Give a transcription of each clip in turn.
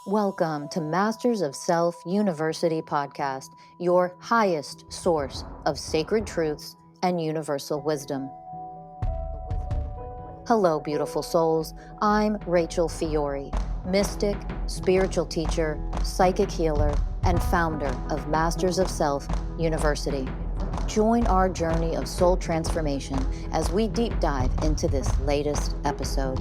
Welcome to Masters of Self University podcast, your highest source of sacred truths and universal wisdom. Hello, beautiful souls. I'm Rachel Fiori, mystic, spiritual teacher, psychic healer, and founder of Masters of Self University. Join our journey of soul transformation as we deep dive into this latest episode.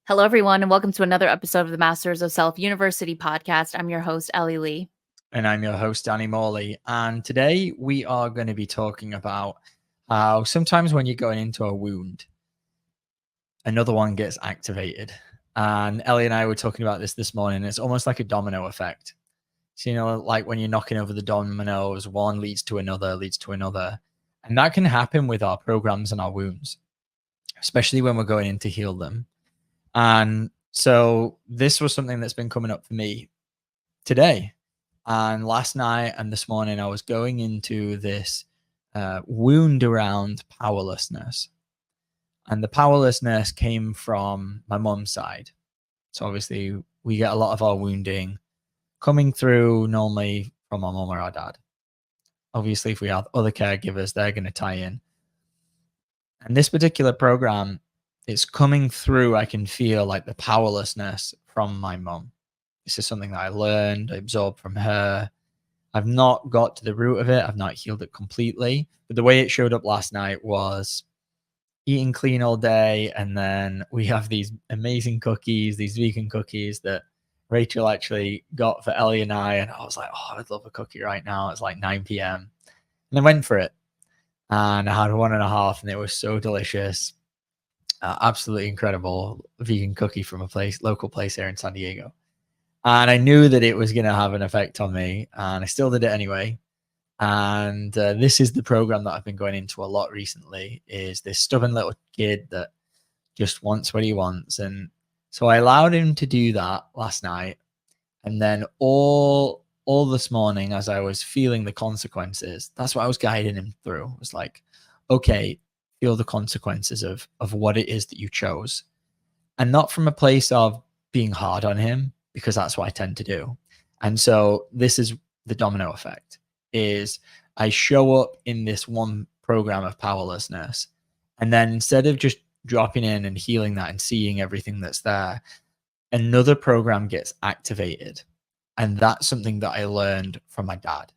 Hello, everyone, and welcome to another episode of the Masters of Self University podcast. I'm your host, Ellie Lee. And I'm your host, Morley. And today we are going to be talking about how sometimes when you're going into a wound, another one gets activated. And Ellie and I were talking about this morning. It's almost like a domino effect. So, like when you're knocking over the dominoes, one leads to another, leads to another. And that can happen with our programs and our wounds, especially when we're going in to heal them. And so this was something that's been coming up for me today. And last night and this morning, I was going into this wound around powerlessness. And the powerlessness came from my mum's side. So obviously, we get a lot of our wounding coming through normally from our mum or our dad. Obviously, if we have other caregivers, they're going to tie in. And this particular program, it's coming through, I can feel like the powerlessness from my mum. This is something that I learned, I absorbed from her. I've not got to the root of it. I've not healed it completely. But the way it showed up last night was eating clean all day. And then we have these amazing cookies, these vegan cookies that Rachel actually got for Ellie and I. And I was like, oh, I'd love a cookie right now. It's like 9 p.m. And I went for it. And I had 1.5 and it was so delicious. Absolutely incredible vegan cookie from a local place here in San Diego. And I knew that it was going to have an effect on me, and I still did it anyway. And this is the program that I've been going into a lot recently, is this stubborn little kid that just wants what he wants. And so I allowed him to do that last night. And then all this morning, as I was feeling the consequences, that's what I was guiding him through. It was like, okay, feel the consequences of what it is that you chose. And not from a place of being hard on him, because that's what I tend to do. And so this is the domino effect, is I show up in this one program of powerlessness. And then instead of just dropping in and healing that and seeing everything that's there, another program gets activated. And that's something that I learned from my dad.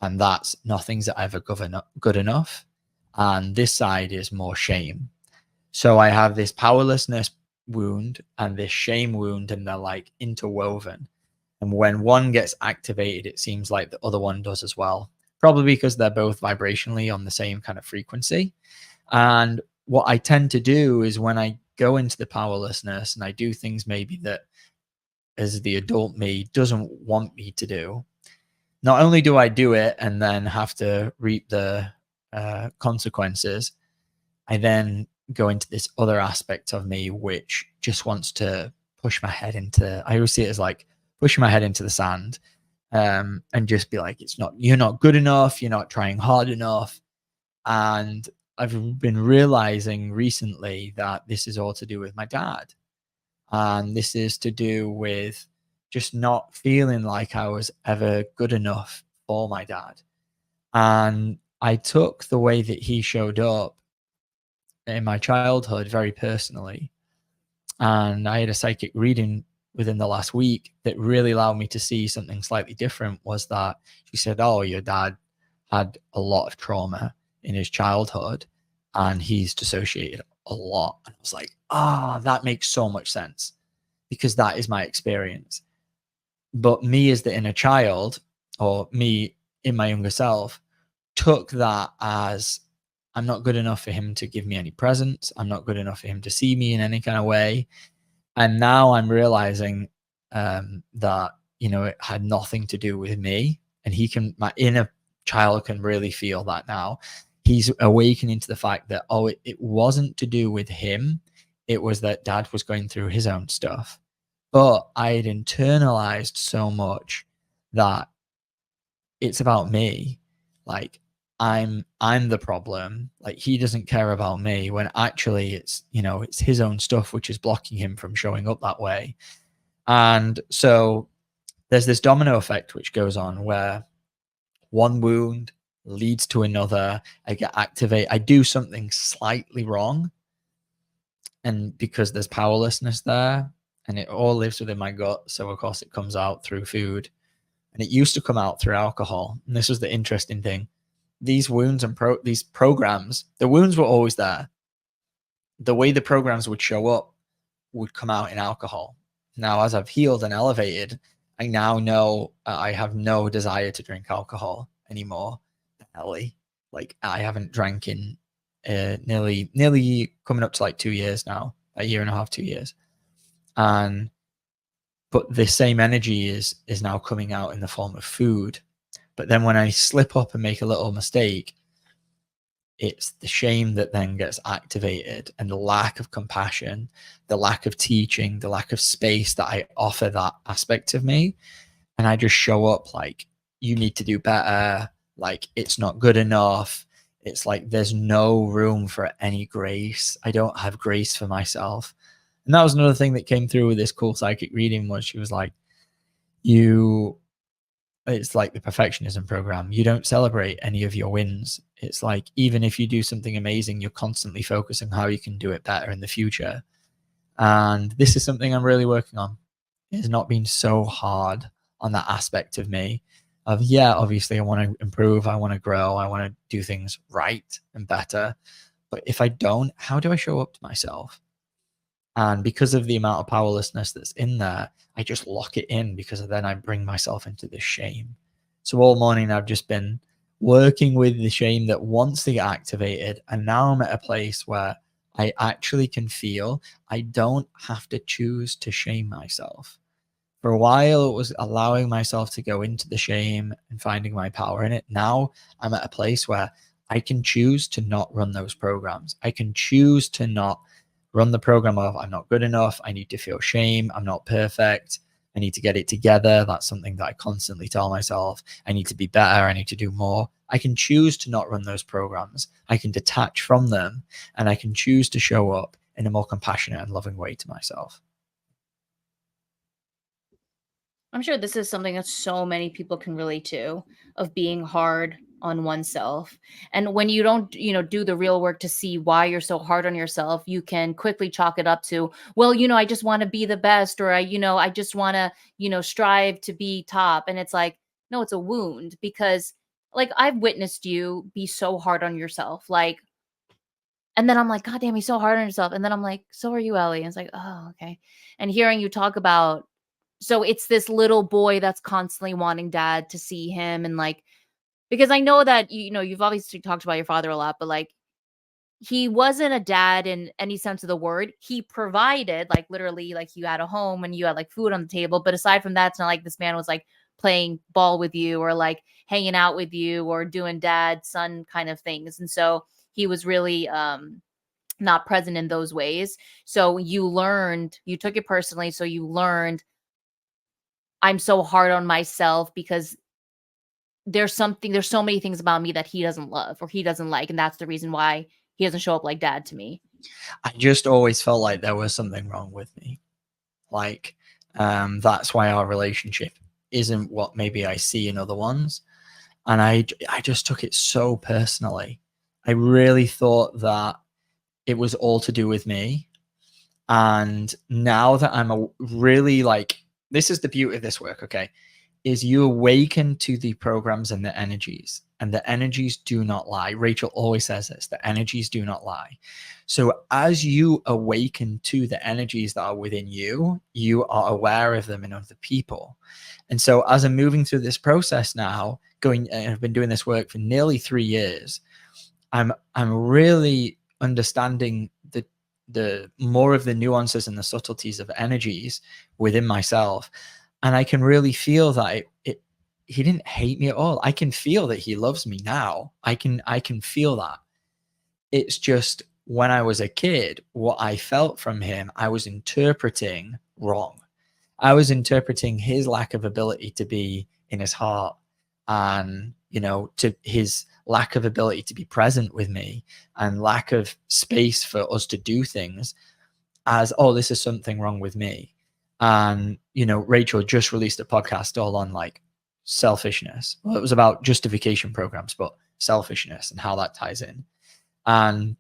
And that's nothing's ever good enough. And this side is more shame. So I have this powerlessness wound and this shame wound, and they're like interwoven. And when one gets activated, it seems like the other one does as well, probably because they're both vibrationally on the same kind of frequency. And what I tend to do is when I go into the powerlessness and I do things maybe that as the adult me doesn't want me to do, not only do I do it and then have to reap the consequences, I then go into this other aspect of me which just wants to push my head into, I always see it as like pushing my head into the sand, and just be like, you're not good enough, you're not trying hard enough. And I've been realizing recently that this is all to do with my dad, and this is to do with just not feeling like I was ever good enough for my dad. And I took the way that he showed up in my childhood very personally. And I had a psychic reading within the last week that really allowed me to see something slightly different. Was that she said, oh, your dad had a lot of trauma in his childhood and he's dissociated a lot. And I was like, that makes so much sense, because that is my experience. But me as the inner child, or me in my younger self, took that as, I'm not good enough for him to give me any presents. I'm not good enough for him to see me in any kind of way. And now I'm realizing that, it had nothing to do with me. And my inner child can really feel that now. He's awakening to the fact that, it wasn't to do with him. It was that dad was going through his own stuff. But I had internalized so much that it's about me. Like, I'm the problem. Like, he doesn't care about me, when actually it's, it's his own stuff which is blocking him from showing up that way. And so there's this domino effect which goes on, where one wound leads to another. I get activated. I do something slightly wrong, and because there's powerlessness there, and it all lives within my gut, so of course it comes out through food. And it used to come out through alcohol. And this was the interesting thing. These wounds and these programs, the wounds were always there. The way the programs would show up would come out in alcohol. Now, as I've healed and elevated, I now know I have no desire to drink alcohol anymore. Ellie, like, I haven't drank in nearly coming up to like 2 years now, a year and a half, 2 years. But the same energy is now coming out in the form of food. But then when I slip up and make a little mistake, it's the shame that then gets activated, and the lack of compassion, the lack of teaching, the lack of space that I offer that aspect of me. And I just show up like, you need to do better. Like, it's not good enough. It's like, there's no room for any grace. I don't have grace for myself. And that was another thing that came through with this cool psychic reading, was she was like, it's like the perfectionism program. You don't celebrate any of your wins. It's like, even if you do something amazing, you're constantly focusing on how you can do it better in the future. And this is something I'm really working on, is not being so hard on that aspect of me of, yeah, obviously I want to improve. I want to grow. I want to do things right and better. But if I don't, how do I show up to myself? And because of the amount of powerlessness that's in there, I just lock it in, because then I bring myself into this shame. So all morning I've just been working with the shame that wants to get activated. And now I'm at a place where I actually can feel I don't have to choose to shame myself. For a while, it was allowing myself to go into the shame and finding my power in it. Now I'm at a place where I can choose to not run those programs. I can choose to not run the program of, I'm not good enough. I need to feel shame. I'm not perfect. I need to get it together. That's something that I constantly tell myself. I need to be better. I need to do more. I can choose to not run those programs. I can detach from them, and I can choose to show up in a more compassionate and loving way to myself. I'm sure this is something that so many people can relate to, of being hard on oneself. And when you don't, do the real work to see why you're so hard on yourself, you can quickly chalk it up to, well, I just want to be the best, or I just want to, strive to be top. And it's like, no, it's a wound, because like, I've witnessed you be so hard on yourself. Like, and then I'm like, God damn, he's so hard on yourself. And then I'm like, so are you, Ellie? And it's like, oh, okay. And hearing you talk about, so it's this little boy that's constantly wanting dad to see him, and like, because I know that, you've obviously talked about your father a lot, but like, he wasn't a dad in any sense of the word. He provided, like, literally, like, you had a home and you had like food on the table. But aside from that, it's not like this man was like playing ball with you, or like hanging out with you, or doing dad son kind of things. And so he was really not present in those ways. So you took it personally. So you learned, I'm so hard on myself because there's so many things about me that he doesn't love or he doesn't like. And that's the reason why he doesn't show up like dad to me. I just always felt like there was something wrong with me. Like, that's why our relationship isn't what maybe I see in other ones. And I just took it so personally. I really thought that it was all to do with me. And now that I'm really like, this is the beauty of this work, okay, is you awaken to the programs and the energies, and the energies do not lie. Rachel always says this, the energies do not lie. So as you awaken to the energies that are within you, you are aware of them in other people. And so as I'm moving through this process now, I've been doing this work for nearly 3 years, I'm really understanding the more of the nuances and the subtleties of energies within myself. And I can really feel that he didn't hate me at all. I can feel that he loves me now. I can feel that. It's just when I was a kid, what I felt from him, I was interpreting wrong. I was interpreting his lack of ability to be in his heart, and to his lack of ability to be present with me and lack of space for us to do things as, oh, this is something wrong with me. And, you know, Rachel just released a podcast all on like selfishness. Well, it was about justification programs, but selfishness and how that ties in. And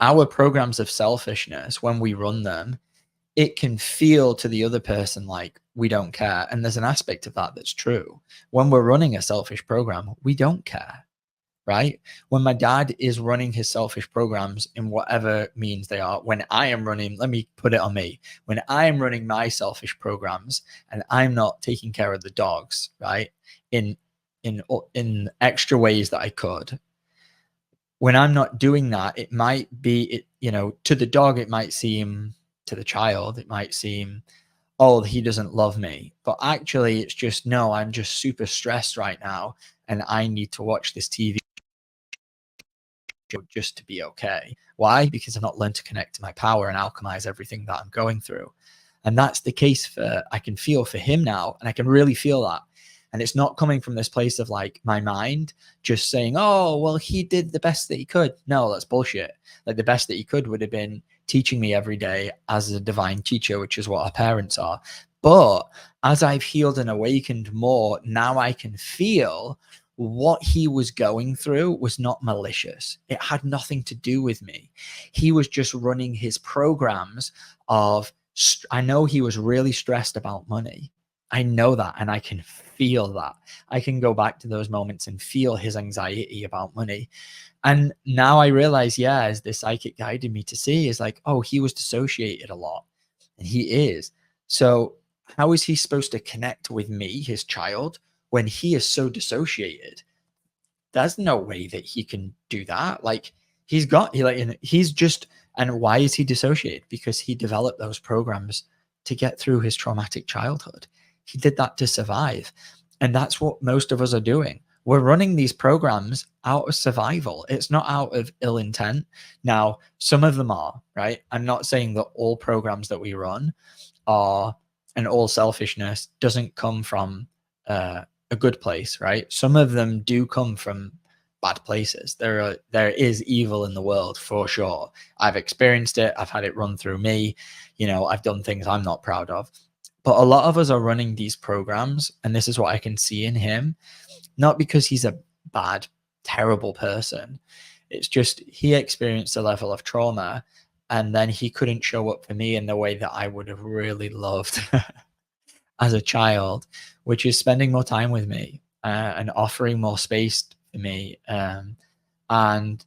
our programs of selfishness, when we run them, it can feel to the other person like we don't care. And there's an aspect of that that's true. When we're running a selfish program, we don't care, right? When my dad is running his selfish programs in whatever means they are, when I am running, let me put it on me, when I am running my selfish programs and I'm not taking care of the dogs, right? In extra ways that I could, when I'm not doing that, it might be, you know, to the dog, it might seem, to the child, it might seem, oh, he doesn't love me. But actually, it's just, no, I'm just super stressed right now and I need to watch this TV show just to be okay. Why? Because I've not learned to connect to my power and alchemize everything that I'm going through. And that's the case for, I can feel for him now, and I can really feel that. And it's not coming from this place of like my mind just saying, oh, well, he did the best that he could. No, that's bullshit. Like the best that he could would have been teaching me every day as a divine teacher, which is what our parents are. But as I've healed and awakened more, now I can feel what he was going through was not malicious. It had nothing to do with me. He was just running his programs of, I know he was really stressed about money. I know that, and I can feel that. I can go back to those moments and feel his anxiety about money. And now I realize, yeah, as the psychic guided me to see, is like, oh, he was dissociated a lot. And he is. So how is he supposed to connect with me, his child, when he is so dissociated? There's no way that he can do that. Like he's just, and why is he dissociated? Because he developed those programs to get through his traumatic childhood. He did that to survive. And that's what most of us are doing. We're running these programs out of survival. It's not out of ill intent. Now, some of them are, right? I'm not saying that all programs that we run are, and all selfishness doesn't come from a good place, right? Some of them do come from bad places. There is evil in the world for sure. I've experienced it. I've had it run through me. You know, I've done things I'm not proud of. But a lot of us are running these programs, and this is what I can see in him, not because he's a bad, terrible person. It's just he experienced a level of trauma, and then he couldn't show up for me in the way that I would have really loved as a child, which is spending more time with me and offering more space for me. And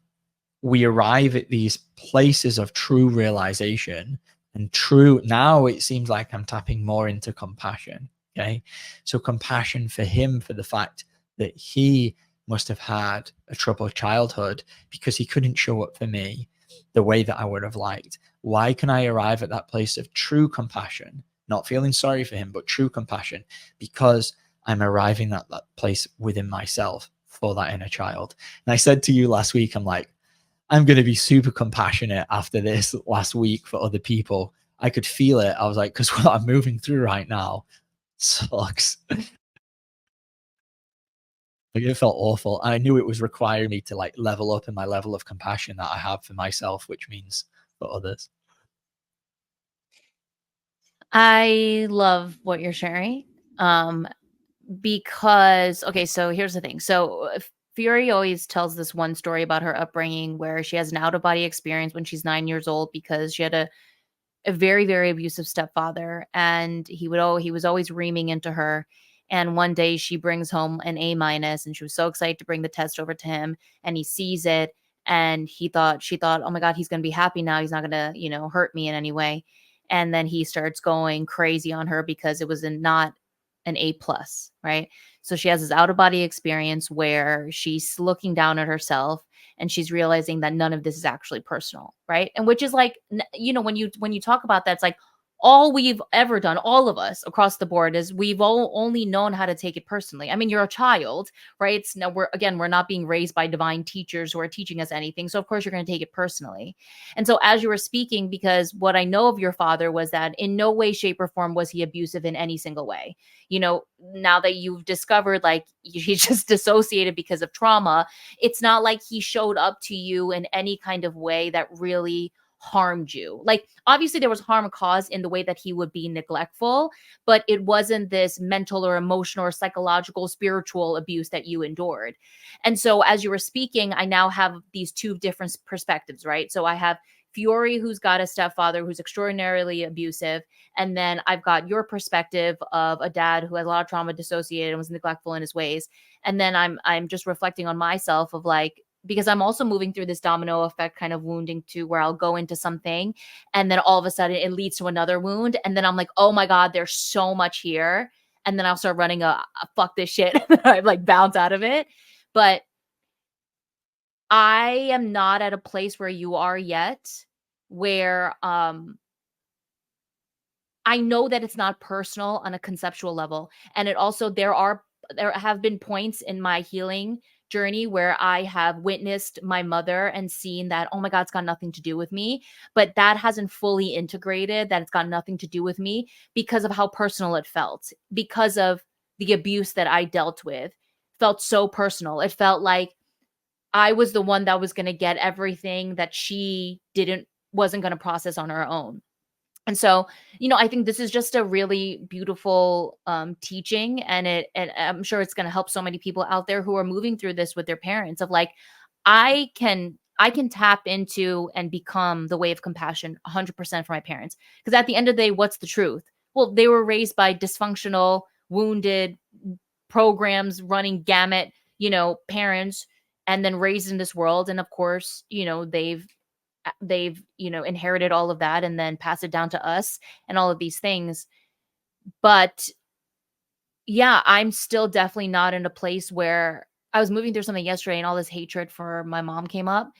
we arrive at these places of true realization and true. Now it seems like I'm tapping more into compassion. Okay. So compassion for him, for the fact that he must have had a troubled childhood because he couldn't show up for me the way that I would have liked. Why can I arrive at that place of true compassion, not feeling sorry for him, but true compassion? Because I'm arriving at that place within myself for that inner child. And I said to you last week, I'm like, I'm going to be super compassionate after this last week for other people. I could feel it. I was like, because what I'm moving through right now sucks. Like, it felt awful. And I knew it was requiring me to like level up in my level of compassion that I have for myself, which means for others. I love what you're sharing. Because, okay, so here's the thing. So Fiori always tells this one story about her upbringing where she has an out of body experience when she's 9 years old because she had a very, very abusive stepfather, and he was always reaming into her. And one day she brings home an A minus, and she was so excited to bring the test over to him, and he sees it, and she thought, oh my God, he's going to be happy now. He's not going to, hurt me in any way. And then he starts going crazy on her because it was not an A plus, right? So she has this out of body experience where she's looking down at herself and she's realizing that none of this is actually personal, right? And which is like, when you talk about that, it's like, all we've ever done, all of us across the board, is we've all only known how to take it personally. I mean, you're a child, right? It's no, we're not being raised by divine teachers who are teaching us anything. So of course you're going to take it personally. And so as you were speaking, because what I know of your father was that in no way, shape, or form was he abusive in any single way. You know, now that you've discovered like he's just dissociated because of trauma, it's not like he showed up to you in any kind of way that really harmed you. Like obviously there was harm caused in the way that he would be neglectful, but it wasn't this mental or emotional or psychological, spiritual abuse that you endured. And so as you were speaking, I now have these two different perspectives, right? So I have Fiori, who's got a stepfather who's extraordinarily abusive, and then I've got your perspective of a dad who had a lot of trauma, dissociated, and was neglectful in his ways. And then I'm just reflecting on myself of like, because I'm also moving through this domino effect kind of wounding too, where I'll go into something and then all of a sudden it leads to another wound. And then I'm like, oh my God, there's so much here. And then I'll start running a fuck this shit. I like bounce out of it. But I am not at a place where you are yet, where I know that it's not personal on a conceptual level. And it also, there have been points in my healing journey where I have witnessed my mother and seen that, oh my God, it's got nothing to do with me. But that hasn't fully integrated, that it's got nothing to do with me because of how personal it felt, because of the abuse that I dealt with. It felt so personal. It felt like I was the one that was going to get everything that she wasn't going to process on her own. And so, you know, I think this is just a really beautiful teaching, and I'm sure it's going to help so many people out there who are moving through this with their parents of like, I can tap into and become the way of compassion 100% for my parents. Because at the end of the day, what's the truth? Well, they were raised by dysfunctional, wounded programs running gamut, you know, parents, and then raised in this world. And of course, you know, they've you know, inherited all of that and then passed it down to us and all of these things. But yeah, I'm still definitely not in a place where I was moving through something yesterday and all this hatred for my mom came up.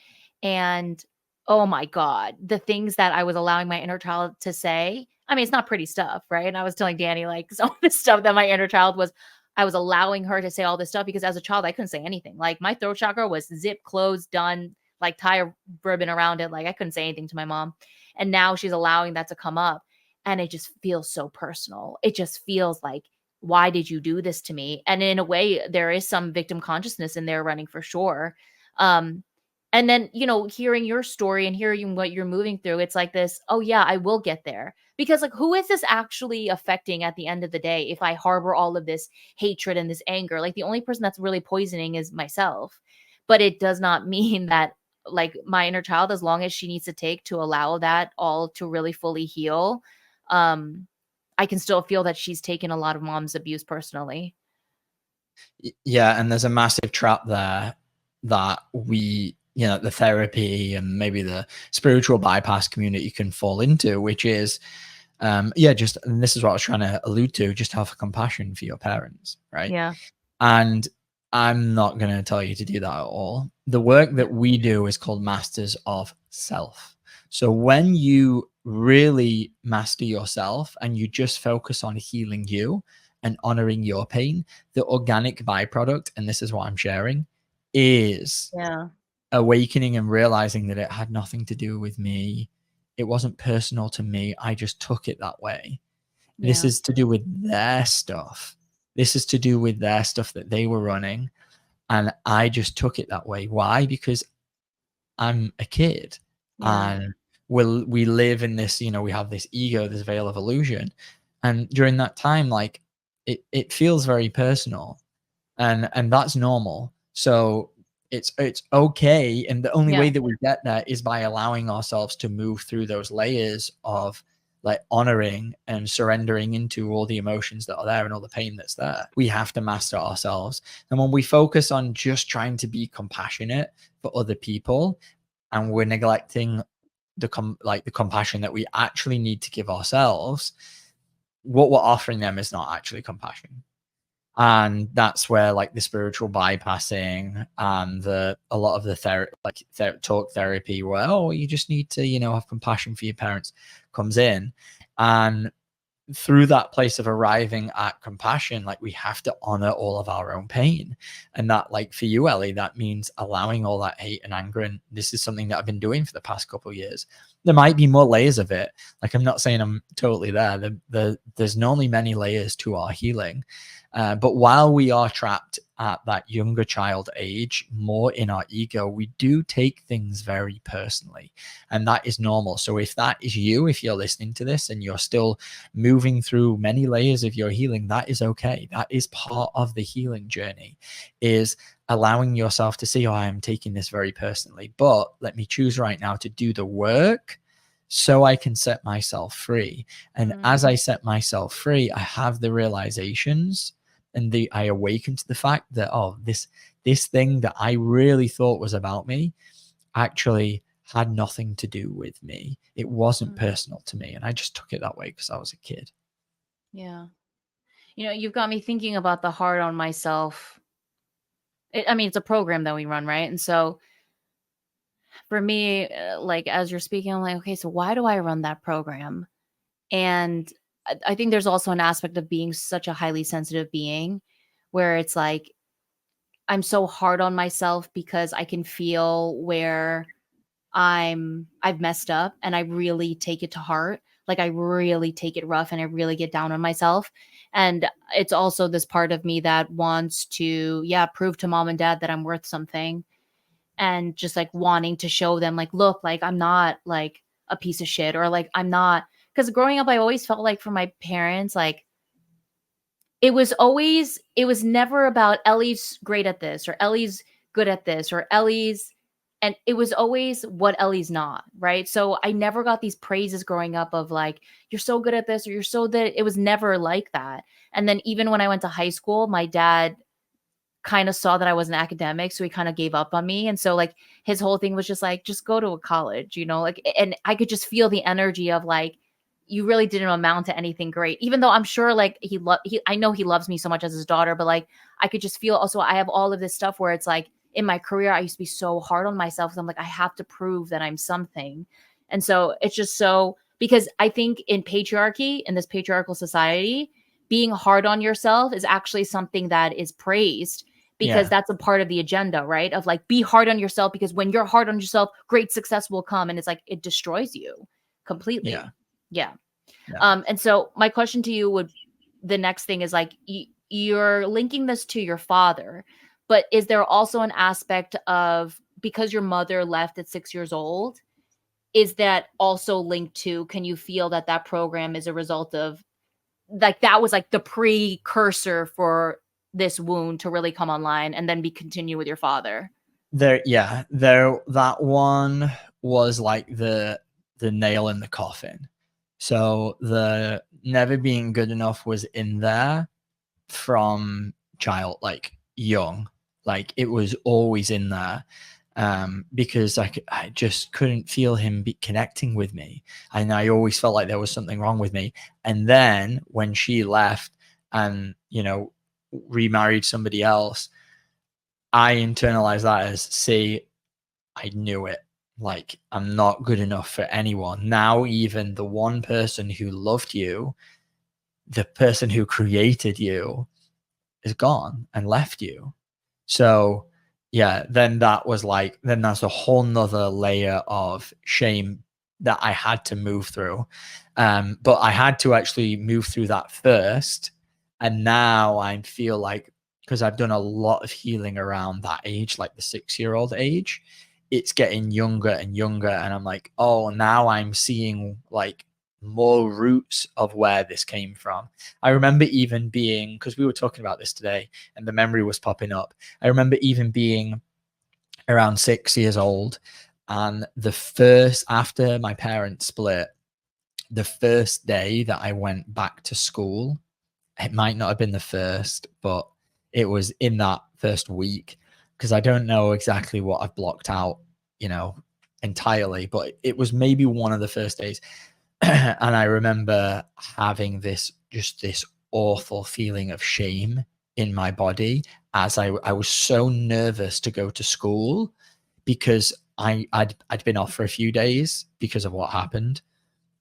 And oh my God, the things that I was allowing my inner child to say. I mean, it's not pretty stuff, right? And I was telling Danny, like, some of the stuff that my inner child was, I was allowing her to say all this stuff because as a child, I couldn't say anything. Like, my throat chakra was zip closed, done, like tie a ribbon around it. Like, I couldn't say anything to my mom. And now she's allowing that to come up. And it just feels so personal. It just feels like, why did you do this to me? And in a way, there is some victim consciousness in there running for sure. And then, you know, hearing your story and hearing what you're moving through, it's like this, oh yeah, I will get there. Because like, who is this actually affecting at the end of the day if I harbor all of this hatred and this anger? Like, the only person that's really poisoning is myself. But it does not mean that like my inner child, as long as she needs to take to allow that all to really fully heal, I can still feel that she's taken a lot of mom's abuse personally. Yeah, and there's a massive trap there that we, you know, the therapy and maybe the spiritual bypass community can fall into, which is, just, and this is what I was trying to allude to, just have compassion for your parents, right? Yeah. And I'm not going to tell you to do that at all. The work that we do is called Masters of Self. So when you really master yourself and you just focus on healing you and honoring your pain, the organic byproduct, and this is what I'm sharing, is awakening and realizing that it had nothing to do with me. It wasn't personal to me. I just took it that way. Yeah. This is to do with their stuff. This is to do with their stuff that they were running. And I just took it that way. Why? Because I'm a kid. Yeah. And we live in this, you know, we have this ego, this veil of illusion. And during that time, like, it feels very personal. And that's normal. So it's okay. And the only way that we get that is by allowing ourselves to move through those layers of like honoring and surrendering into all the emotions that are there and all the pain that's there. We have to master ourselves. And when we focus on just trying to be compassionate for other people, and we're neglecting the compassion that we actually need to give ourselves, what we're offering them is not actually compassion. And that's where like the spiritual bypassing and a lot of the talk therapy where, oh, you just need to, you know, have compassion for your parents comes in. And through that place of arriving at compassion, like we have to honor all of our own pain. And that, like for you, Ellie, that means allowing all that hate and anger. And this is something that I've been doing for the past couple of years. There might be more layers of it. Like, I'm not saying I'm totally there. There's normally many layers to our healing. But while we are trapped at that younger child age, more in our ego, we do take things very personally, and that is normal. So if that is you, if you're listening to this and you're still moving through many layers of your healing, that is okay. That is part of the healing journey, is allowing yourself to see, oh, I am taking this very personally, but let me choose right now to do the work so I can set myself free. And as I set myself free, I have the realizations, and I awaken to the fact that, oh, this thing that I really thought was about me actually had nothing to do with me. It wasn't personal to me. And I just took it that way because I was a kid. Yeah. You know, you've got me thinking about the hard on myself. I mean, it's a program that we run, right? And so for me, like as you're speaking, I'm like, okay, so why do I run that program? And I think there's also an aspect of being such a highly sensitive being where it's like, I'm so hard on myself because I can feel where I've messed up, and I really take it to heart. Like I really take it rough and I really get down on myself. And it's also this part of me that wants to, yeah, prove to mom and dad that I'm worth something, and just like wanting to show them like, look, like I'm not like a piece of shit, or like I'm not, because growing up I always felt like for my parents, like it was never about Ellie's great at this or Ellie's good at this or Ellie's, and it was always what Ellie's not, right? So I never got these praises growing up of like, you're so good at this or you're so that. It was never like that. And then even when I went to high school, my dad kind of saw that I was an academic, so he kind of gave up on me. And so like his whole thing was just like, just go to a college, you know, like, and I could just feel the energy of like, you really didn't amount to anything great, even though I'm sure like I know he loves me so much as his daughter, but like I could just feel also I have all of this stuff where it's like in my career I used to be so hard on myself because I'm like, I have to prove that I'm something. And so it's just so, because I think in patriarchy, in this patriarchal society, being hard on yourself is actually something that is praised, because that's a part of the agenda, right? Of like, be hard on yourself, because when you're hard on yourself, great success will come. And it's like, it destroys you completely. Yeah. And so my question to you the next thing is like, you're linking this to your father, but is there also an aspect of, because your mother left at 6 years old, is that also linked to, can you feel that that program is a result of like, that was like the precursor for this wound to really come online and then continue with your father? That one was like the nail in the coffin. So the never being good enough was in there from child, like young, like it was always in there, because I just couldn't feel him connecting with me, and I always felt like there was something wrong with me. And then when she left and, you know, remarried somebody else, I internalized that as, see, I knew it. Like, I'm not good enough for anyone. Now, even the one person who loved you, the person who created you, is gone and left you. So, yeah, then that's a whole nother layer of shame that I had to move through. But I had to actually move through that first. And now I feel like, because I've done a lot of healing around that age, like the 6-year-old age, it's getting younger and younger. And I'm like, oh, now I'm seeing like more roots of where this came from. I remember even being, because we were talking about this today and the memory was popping up. I remember even being around 6 years old, and after my parents split, the first day that I went back to school, it might not have been the first, but it was in that first week, because I don't know exactly what I've blocked out, you know, entirely, but it was maybe one of the first days. And I remember having this awful feeling of shame in my body, as I was so nervous to go to school, because I'd been off for a few days because of what happened.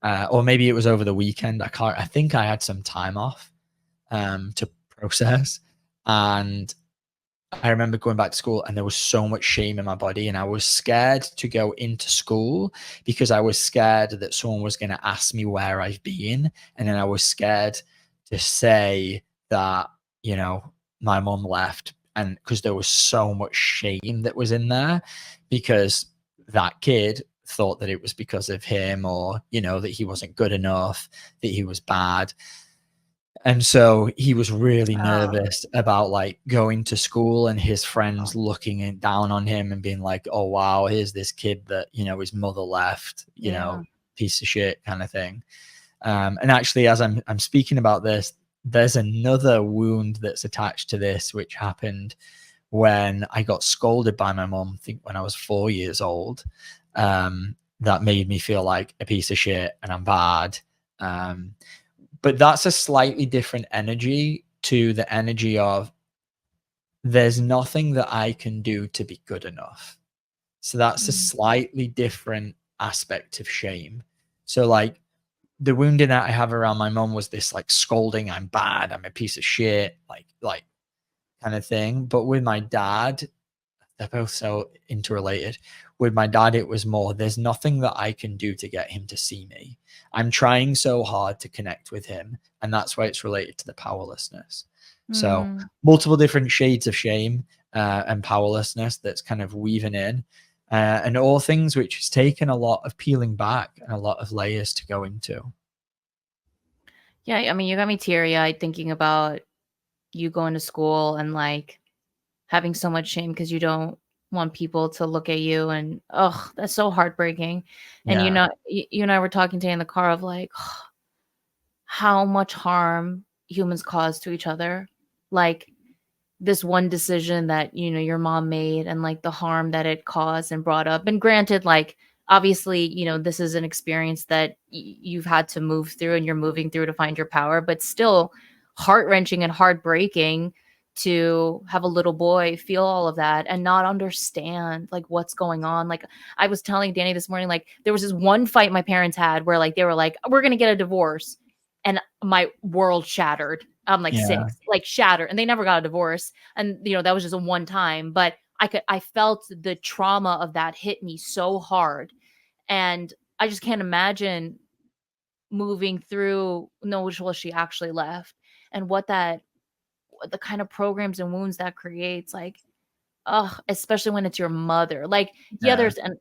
or maybe it was over the weekend. I think I had some time off to process. And I remember going back to school and there was so much shame in my body, and I was scared to go into school because I was scared that someone was going to ask me where I've been. And then I was scared to say that, my mom left, and because there was so much shame that was in there, because that kid thought that it was because of him, or, that he wasn't good enough, that he was bad. And so he was really nervous about like going to school and his friends looking down on him and being like, oh, wow, here's this kid that, his mother left, piece of shit kind of thing. And actually, as I'm speaking about this, there's another wound that's attached to this, which happened when I got scolded by my mom, I think when I was 4 years old. That made me feel like a piece of shit and I'm bad. But that's a slightly different energy to the energy of there's nothing that I can do to be good enough. So that's a slightly different aspect of shame. So like the wounding that I have around my mom was this like scolding, I'm bad, I'm a piece of shit, like kind of thing. But with my dad, they're both so interrelated. With my dad, it was more, there's nothing that I can do to get him to see me. I'm trying so hard to connect with him. And that's why it's related to the powerlessness. So multiple different shades of shame and powerlessness that's kind of weaving in. And all things which has taken a lot of peeling back and a lot of layers to go into. Yeah, I mean, you got me teary-eyed thinking about you going to school and like having so much shame because you don't want people to look at you, and that's so heartbreaking. And Yeah. you and I were talking today in the car of like how much harm humans cause to each other. Like this one decision that your mom made, and like the harm that it caused and brought up. And granted, like obviously this is an experience that you've had to move through and you're moving through to find your power, but still heart-wrenching and heartbreaking to have a little boy feel all of that and not understand like what's going on. Like I was telling Danny this morning, like there was this one fight my parents had where like they were like, we're gonna get a divorce, and my world shattered. I'm like Yeah. 6, like shattered, and they never got a divorce. And that was just a one time, but I felt the trauma of that hit me so hard. And I just can't imagine moving through, no, which was she actually left, and the kind of programs and wounds that creates, like, especially when it's your mother. Like, yeah, Yeah. there's, and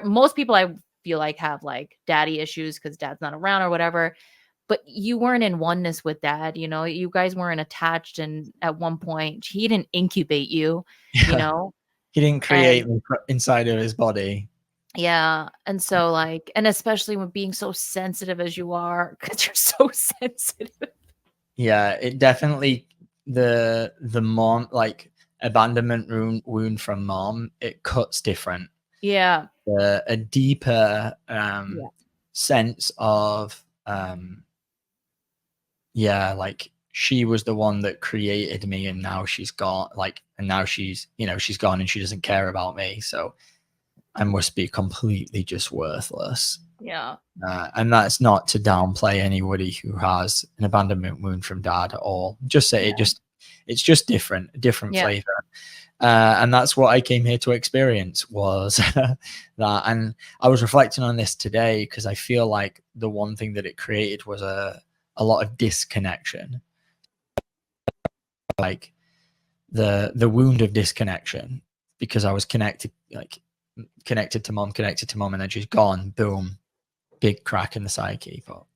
most people I feel like have like daddy issues because dad's not around or whatever. But you weren't in oneness with dad, you guys weren't attached. And at one point, he didn't incubate you, you Yeah. know? He didn't create And inside of his body. yeah. And so like, and especially with being so sensitive as you are, because you're so sensitive. Yeah, it definitely, the mom, like abandonment wound from mom, it cuts different. Yeah. A deeper Yeah. sense of yeah, like she was the one that created me, and now she's gone, like, and now she's she's gone and she doesn't care about me, so I must be completely just worthless. Yeah. And that's not to downplay anybody who has an abandonment wound from dad at all. Just say it's just different, a different Yeah. flavor. And that's what I came here to experience was that. And I was reflecting on this today because I feel like the one thing that it created was a lot of disconnection, like the wound of disconnection, because I was connected to mom, and then she's gone, boom, big crack in the psyche. But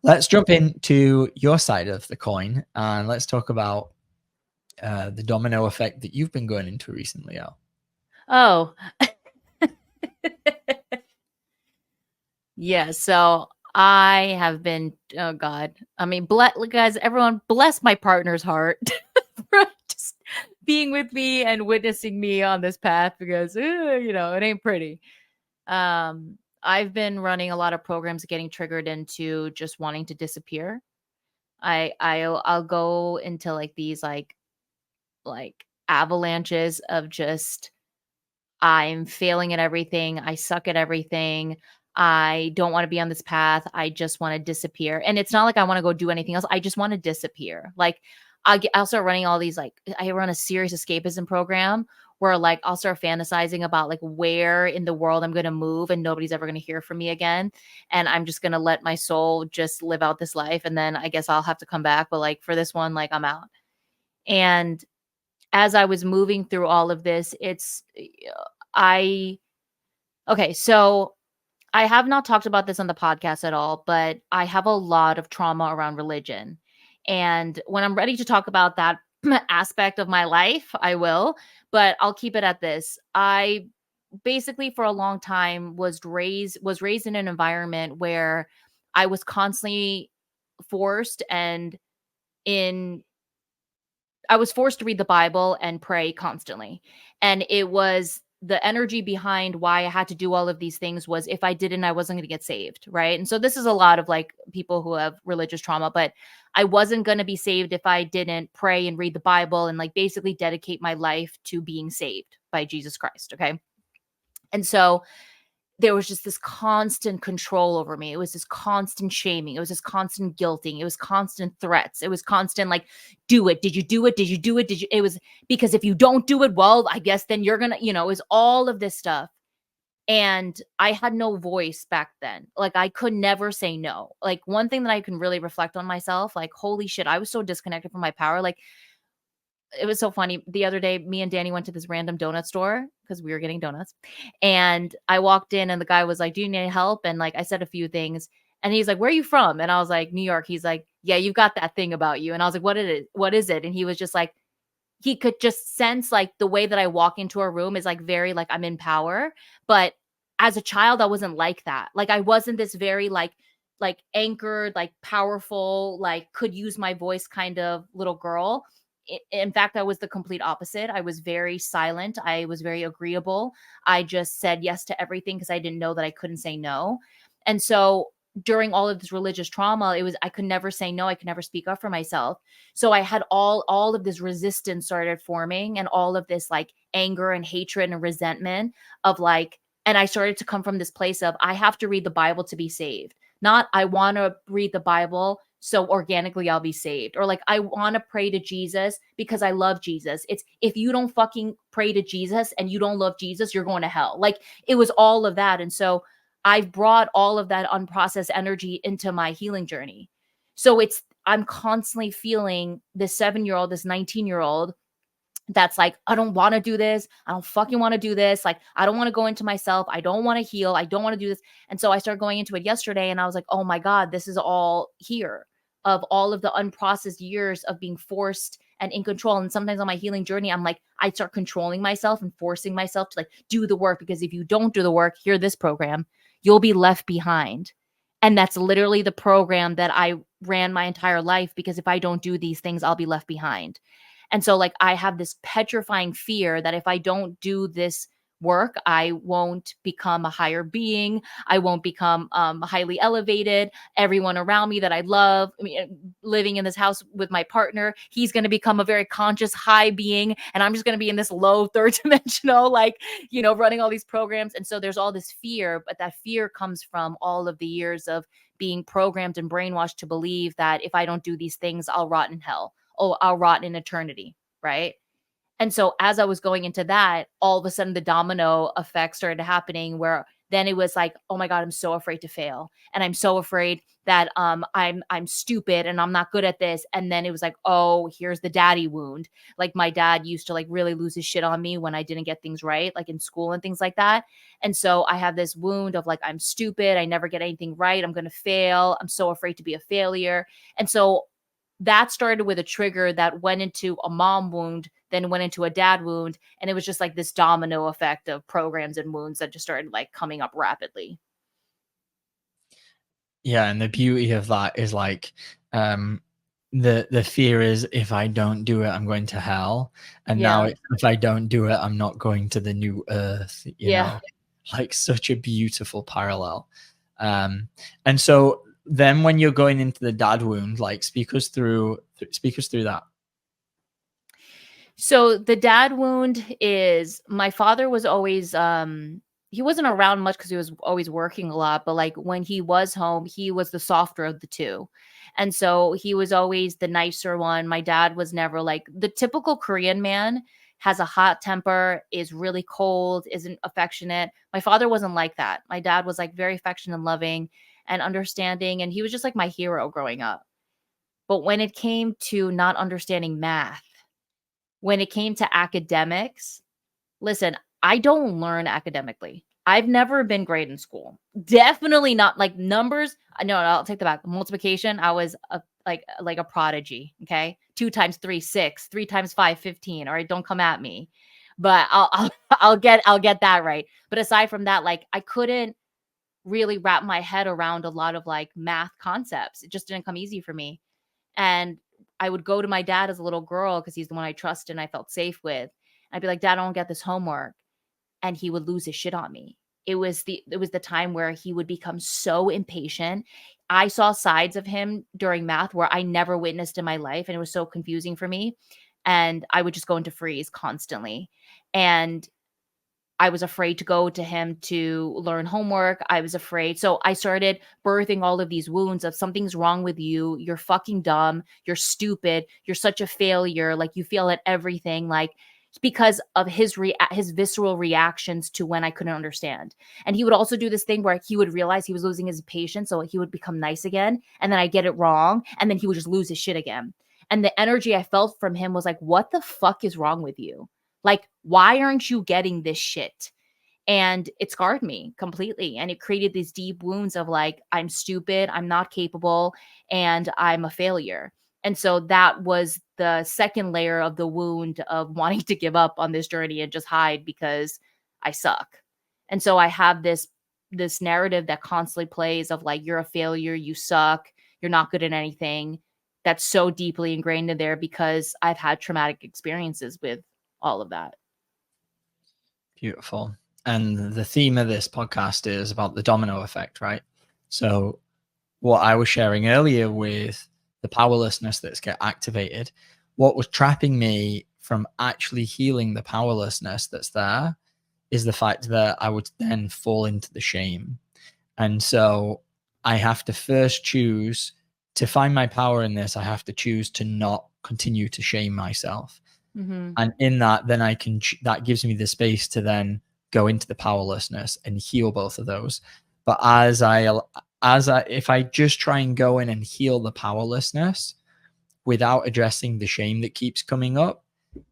let's jump into your side of the coin and let's talk about the domino effect that you've been going into recently, Al. Oh. Yeah. So I have been, oh God. I mean, guys, everyone bless my partner's heart for just being with me and witnessing me on this path, because, it ain't pretty. I've been running a lot of programs getting triggered into just wanting to disappear. I'll go into like these like avalanches of just I'm failing at everything. I suck at everything. I don't want to be on this path. I just want to disappear. And it's not like I want to go do anything else. I just want to disappear. Like I'll start running all these, like I run a serious escapism program where like I'll start fantasizing about like where in the world I'm going to move and nobody's ever going to hear from me again. And I'm just going to let my soul just live out this life. And then I guess I'll have to come back. But like for this one, like I'm out. And as I was moving through all of this, okay, so I have not talked about this on the podcast at all, but I have a lot of trauma around religion. And when I'm ready to talk about that aspect of my life, I will, but I'll keep it at this. I basically for a long time was raised in an environment where I was constantly forced and in I was forced to read the Bible and pray constantly. And it was the energy behind why I had to do all of these things was if I didn't, I wasn't going to get saved. Right. And so this is a lot of like people who have religious trauma, but I wasn't going to be saved if I didn't pray and read the Bible and like basically dedicate my life to being saved by Jesus Christ. Okay. And so there was just this constant control over me. It was this constant shaming. It was this constant guilting. It was constant threats. It was constant like, do it. Did you do it? Did you do it? It was because if you don't do it, well, I guess then you're going to, it was all of this stuff. And I had no voice back then. Like I could never say no. Like one thing that I can really reflect on myself, like, holy shit, I was so disconnected from my power. Like it was so funny. The other day, me and Danny went to this random donut store because we were getting donuts. And I walked in and the guy was like, do you need help? And like, I said a few things and he's like, where are you from? And I was like, New York. He's like, yeah, you've got that thing about you. And I was like, what is it? And he was just like, he could just sense like the way that I walk into a room is like very like I'm in power. But as a child, I wasn't like that. Like I wasn't this very like anchored, like powerful, like could use my voice kind of little girl. In fact, I was the complete opposite. I was very silent. I was very agreeable. I just said yes to everything because I didn't know that I couldn't say no. And so during all of this religious trauma, it was I could never say no. I could never speak up for myself. So I had all of this resistance started forming and all of this like anger and hatred and resentment of like, and I started to come from this place of I have to read the Bible to be saved. Not I want to read the Bible so organically I'll be saved. Or like I want to pray to Jesus because I love Jesus. It's if you don't fucking pray to Jesus and you don't love Jesus, you're going to hell. Like it was all of that. And so I've brought all of that unprocessed energy into my healing journey. So I'm constantly feeling this 7-year-old, this 19-year-old that's like, I don't want to do this. I don't fucking want to do this. Like, I don't want to go into myself. I don't want to heal. I don't want to do this. And so I started going into it yesterday and I was like, oh my God, this is all here of all of the unprocessed years of being forced and in control. And sometimes on my healing journey, I'm like, I start controlling myself and forcing myself to like do the work because if you don't do the work, hear this program, you'll be left behind. And that's literally the program that I ran my entire life because if I don't do these things, I'll be left behind. And so like I have this petrifying fear that if I don't do this work, I won't become a higher being. I won't become highly elevated. Everyone around me that I love, I mean, living in this house with my partner, he's going to become a very conscious high being. And I'm just going to be in this low third dimensional, like, running all these programs. And so there's all this fear, but that fear comes from all of the years of being programmed and brainwashed to believe that if I don't do these things, I'll rot in hell. Oh, I'll rot in eternity, right? And so as I was going into that, all of a sudden the domino effect started happening where then it was like, oh my God, I'm so afraid to fail. And I'm so afraid that I'm stupid and I'm not good at this. And then it was like, oh, here's the daddy wound. Like my dad used to like really lose his shit on me when I didn't get things right, like in school and things like that. And so I have this wound of like, I'm stupid. I never get anything right. I'm going to fail. I'm so afraid to be a failure. And so that started with a trigger that went into a mom wound, then went into a dad wound. And it was just like this domino effect of programs and wounds that just started like coming up rapidly. Yeah. And the beauty of that is like, the fear is if I don't do it, I'm going to hell. And now if I don't do it, I'm not going to the new earth, you know, like such a beautiful parallel. And so then when you're going into the dad wound, like speak us through that. So the dad wound is my father was always he wasn't around much because he was always working a lot, but like when he was home, he was the softer of the two. And so he was always the nicer one. My dad was never like the typical Korean man, has a hot temper, is really cold, isn't affectionate. My father wasn't like that. My dad was like very affectionate and loving and understanding. And he was just like my hero growing up. But when it came to not understanding math, when it came to academics, listen, I don't learn academically. I've never been great in school. Definitely not like numbers. No, I'll take that back. Multiplication, I was like a prodigy. Okay, 2 times 3, 6. 3 times 5, 15. All right, don't come at me. But I'll get that right. But aside from that, like I couldn't really wrap my head around a lot of like math concepts. It just didn't come easy for me. And I would go to my dad as a little girl because he's the one I trusted and I felt safe with. I'd be like, Dad, I don't get this homework. And he would lose his shit on me. It was the time where he would become so impatient. I saw sides of him during math where I never witnessed in my life. And it was so confusing for me. And I would just go into freeze constantly. And I was afraid to go to him to learn homework. I was afraid. So I started birthing all of these wounds of something's wrong with you. You're fucking dumb. You're stupid. You're such a failure. Like you fail at everything. Like because of his visceral reactions to when I couldn't understand. And he would also do this thing where he would realize he was losing his patience. So he would become nice again. And then I get it wrong. And then he would just lose his shit again. And the energy I felt from him was like, what the fuck is wrong with you? Like, why aren't you getting this shit? And it scarred me completely. And it created these deep wounds of like, I'm stupid, I'm not capable, and I'm a failure. And so that was the second layer of the wound of wanting to give up on this journey and just hide because I suck. And so I have this narrative that constantly plays of like, you're a failure, you suck, you're not good at anything. That's so deeply ingrained in there because I've had traumatic experiences with all of that. Beautiful. And the theme of this podcast is about the domino effect, right? So what I was sharing earlier with the powerlessness that's get activated, what was trapping me from actually healing the powerlessness that's there is the fact that I would then fall into the shame. And so I have to first choose to find my power in this. I have to choose to not continue to shame myself. Mm-hmm. And in that, then I can, that gives me the space to then go into the powerlessness and heal both of those. But if I just try and go in and heal the powerlessness without addressing the shame that keeps coming up,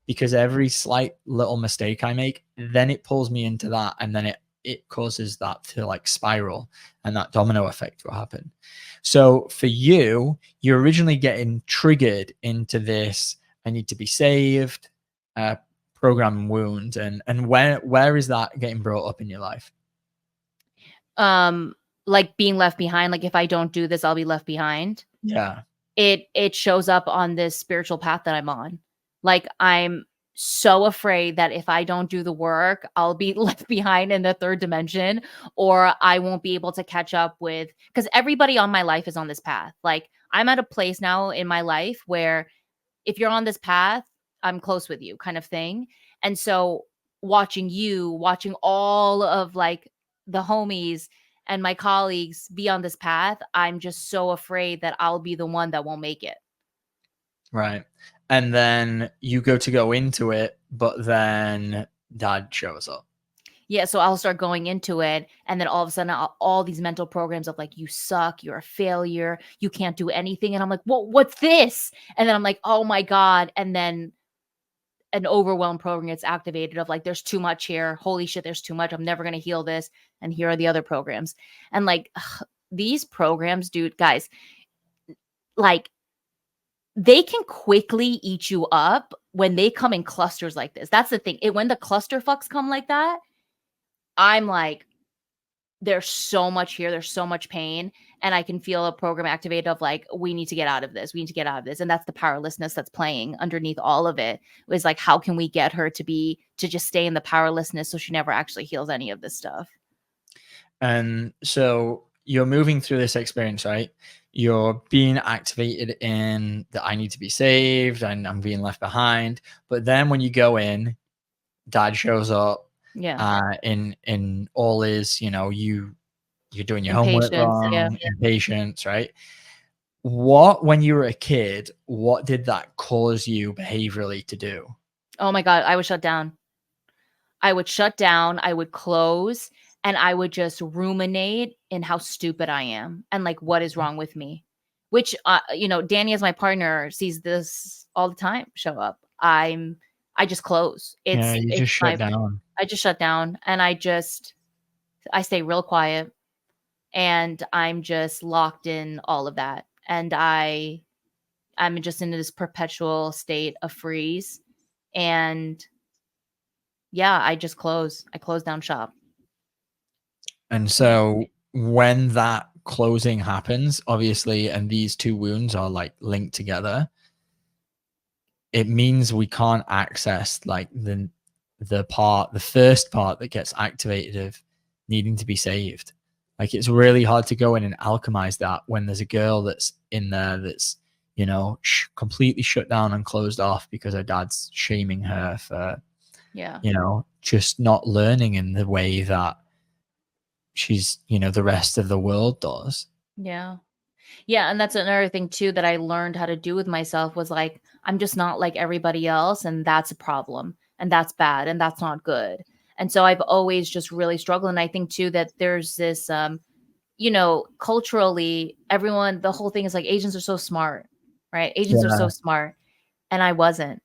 because every slight little mistake I make, then it pulls me into that. And then it causes that to like spiral and that domino effect will happen. So for you, you're originally getting triggered into this, I need to be saved, program wound. And where is that getting brought up in your life? Like being left behind. Like if I don't do this, I'll be left behind. Yeah. It shows up on this spiritual path that I'm on. Like I'm so afraid that if I don't do the work, I'll be left behind in the third dimension, or I won't be able to catch up with, because everybody on my life is on this path. Like I'm at a place now in my life where if you're on this path, I'm close with you kind of thing. And so watching all of like the homies and my colleagues be on this path, I'm just so afraid that I'll be the one that won't make it. Right. And then you go into it, but then dad shows up. Yeah, so I'll start going into it, and then all of a sudden, all these mental programs of like, you suck, you're a failure, you can't do anything. And I'm like, well, what's this? And then I'm like, oh my God. And then an overwhelmed program gets activated of like, there's too much here. Holy shit, there's too much. I'm never going to heal this. And here are the other programs. And like, these programs, dude, guys, like, they can quickly eat you up when they come in clusters like this. That's the thing. When the cluster fucks come like that, I'm like, there's so much here. There's so much pain. And I can feel a program activated of like, we need to get out of this. We need to get out of this. And that's the powerlessness that's playing underneath all of it. It was like, how can we get her to just stay in the powerlessness so she never actually heals any of this stuff? And so you're moving through this experience, right? You're being activated in that I need to be saved and I'm being left behind. But then when you go in, dad shows up Yeah. In all is, you're doing your homework Impatience. Yeah. wrong, impatience, right? What, when you were a kid, what did that cause you behaviorally to do? Oh my God. I would shut down. I would shut down, I would close, and I would just ruminate in how stupid I am and like what is wrong with me. Which Danny as my partner sees this all the time show up. I just close. Yeah, It's you it's just shut my down. I just shut down and I stay real quiet and I'm just locked in all of that. And I'm just in this perpetual state of freeze. And yeah, I just close. I close down shop. And Yeah. so when that closing happens, obviously, and these two wounds are like linked together, it means we can't access like the first part that gets activated of needing to be saved. Like it's really hard to go in and alchemize that when there's a girl that's in there that's completely shut down and closed off because her dad's shaming her for Yeah. just not learning in the way that she's the rest of the world does. Yeah. Yeah, and that's another thing too that I learned how to do with myself was like I'm just not like everybody else and that's a problem and that's bad and that's not good. And so I've always just really struggled and I think too that there's this culturally everyone the whole thing is like Asians are so smart, right? Asians are so Yeah. smart and I wasn't.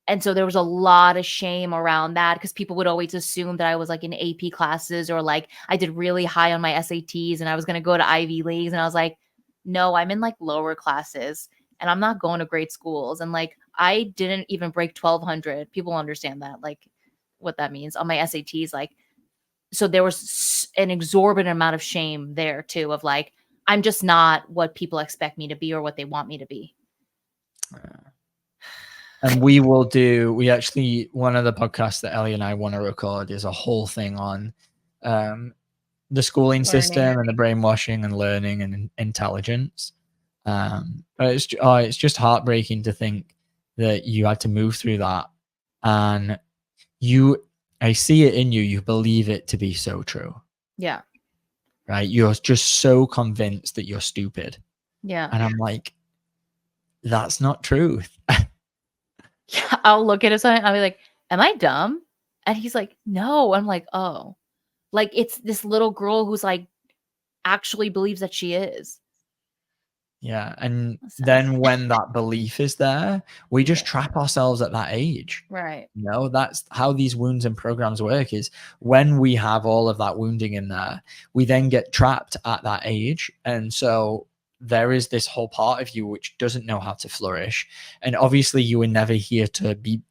And so there was a lot of shame around that because people would always assume that I was like in AP classes or like I did really high on my SATs and I was going to go to Ivy Leagues. And I was like, no, I'm in like lower classes and I'm not going to great schools. And like I didn't even break 1200. People understand that, like what that means on my SATs. Like, so there was an exorbitant amount of shame there too of like, I'm just not what people expect me to be or what they want me to be. And we actually, one of the podcasts that Ellie and I want to record is a whole thing on the schooling system and the brainwashing and learning and intelligence. But it's just heartbreaking to think that you had to move through that. And I see it in you. You believe it to be so true. Yeah. Right. You're just so convinced that you're stupid. Yeah. And I'm like, that's not true. Yeah, I'll look at him and I'll be like, am I dumb? And he's like, no. I'm like, oh, like it's this little girl who's like actually believes that she is. Yeah. And So, then when that belief is there, we just yeah. trap ourselves at that age. Right. That's how these wounds and programs work, is when we have all of that wounding in there, we then get trapped at that age. And so there is this whole part of you which doesn't know how to flourish. And obviously you were never here to be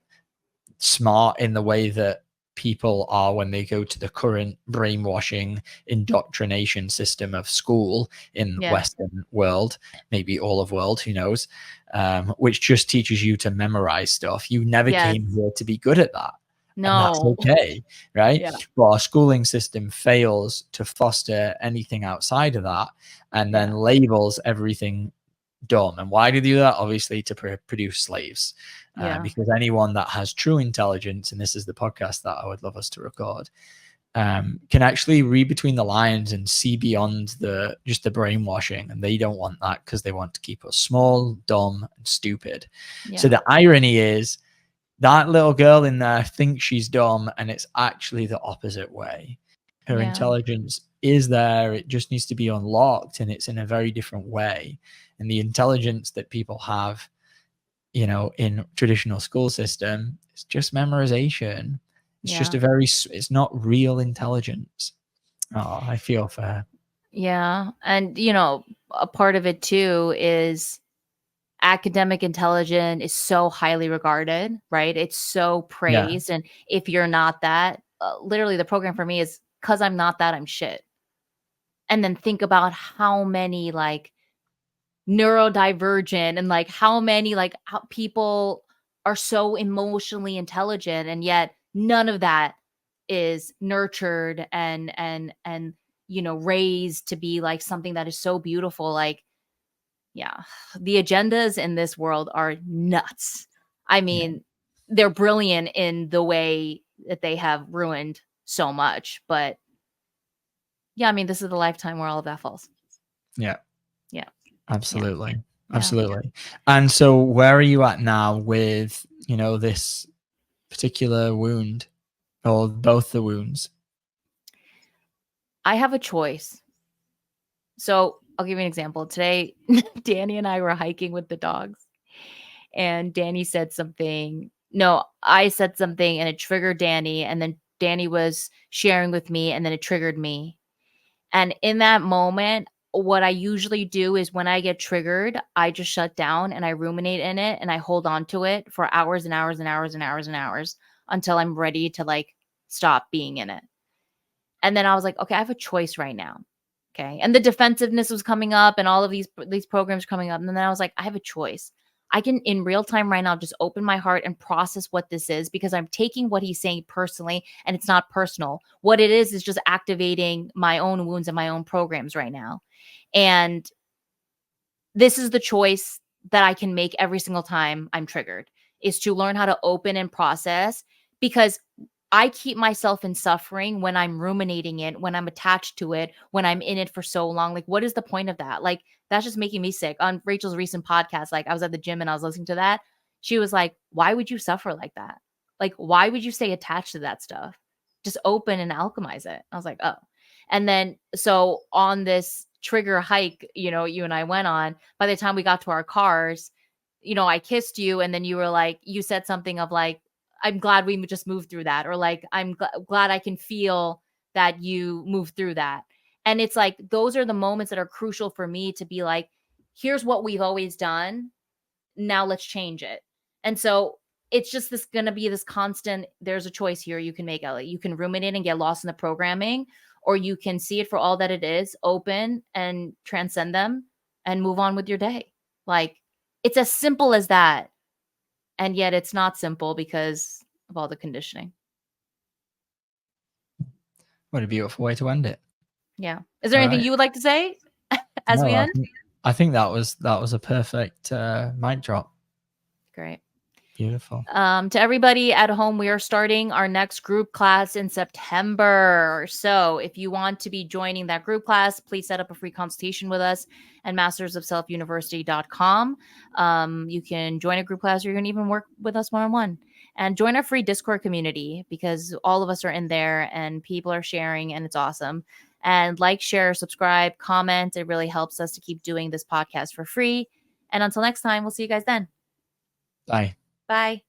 smart in the way that people are when they go to the current brainwashing indoctrination system of school in Yeah. Western world, maybe all of world, who knows, which just teaches you to memorize stuff. You never came here to be good at that. No. And that's okay, right? Yeah. But our schooling system fails to foster anything outside of that and then labels everything dumb. And why do they do that? Obviously to produce slaves. Because anyone that has true intelligence, and this is the podcast that I would love us to record, can actually read between the lines and see beyond just the brainwashing. And they don't want that because they want to keep us small, dumb, and stupid. Yeah. So the irony is that little girl in there thinks she's dumb, and it's actually the opposite way. Her intelligence is there. It just needs to be unlocked, and it's in a very different way. And the intelligence that people have, in traditional school system, it's just memorization. It's just it's not real intelligence. Oh, I feel for her. Yeah. And, a part of it too is academic intelligence is so highly regarded, right? It's so praised. And if you're not that, literally the program for me is because I'm not that, I'm shit. And then think about how many like neurodivergent and like how many like how people are so emotionally intelligent and yet none of that is nurtured and raised to be like something that is so beautiful. Like the agendas in this world are nuts. I mean, they're brilliant in the way that they have ruined so much. But yeah, I mean, this is the lifetime where all of that falls. Yeah. Yeah. Absolutely. Yeah. Absolutely. And so where are you at now with, this particular wound or both the wounds? I have a choice. So I'll give you an example. Today, Danny and I were hiking with the dogs, and Danny said something. No, I said something and it triggered Danny. And then Danny was sharing with me and then it triggered me. And in that moment, what I usually do is when I get triggered, I just shut down and I ruminate in it and I hold on to it for hours and hours and hours and hours and hours until I'm ready to like stop being in it. And then I was like, okay, I have a choice right now. Okay. And the defensiveness was coming up and all of these programs coming up. And then I was like, I have a choice. I can in real time right now just open my heart and process what this is, because I'm taking what he's saying personally and it's not personal. What it is just activating my own wounds and my own programs right now. And this is the choice that I can make every single time I'm triggered, is to learn how to open and process, because I keep myself in suffering when I'm ruminating it, when I'm attached to it, when I'm in it for so long. Like, what is the point of that? Like, that's just making me sick. On Rachel's recent podcast, like I was at the gym and I was listening to that. She was like, why would you suffer like that? Like, why would you stay attached to that stuff? Just open and alchemize it. I was like, oh. And then, so on this trigger hike, you and I went on, by the time we got to our cars, I kissed you. And then you were like, you said something of like, I'm glad we just moved through that. Or like, I'm glad I can feel that you moved through that. And it's like, those are the moments that are crucial for me to be like, here's what we've always done. Now let's change it. And so it's just going to be this constant, there's a choice here you can make, Ellie. You can ruminate and get lost in the programming, or you can see it for all that it is, open and transcend them and move on with your day. Like, it's as simple as that. And yet it's not simple because of all the conditioning. What a beautiful way to end it. Yeah. Is there anything you would like to say as we end? I think that was a perfect mic drop. Great. Beautiful. To everybody at home, we are starting our next group class in September. So if you want to be joining that group class, please set up a free consultation with us at mastersofselfuniversity.com. You can join a group class, or you can even work with us one-on-one. And join our free Discord community, because all of us are in there and people are sharing and it's awesome. And like, share, subscribe, comment. It really helps us to keep doing this podcast for free. And until next time, we'll see you guys then. Bye. Bye.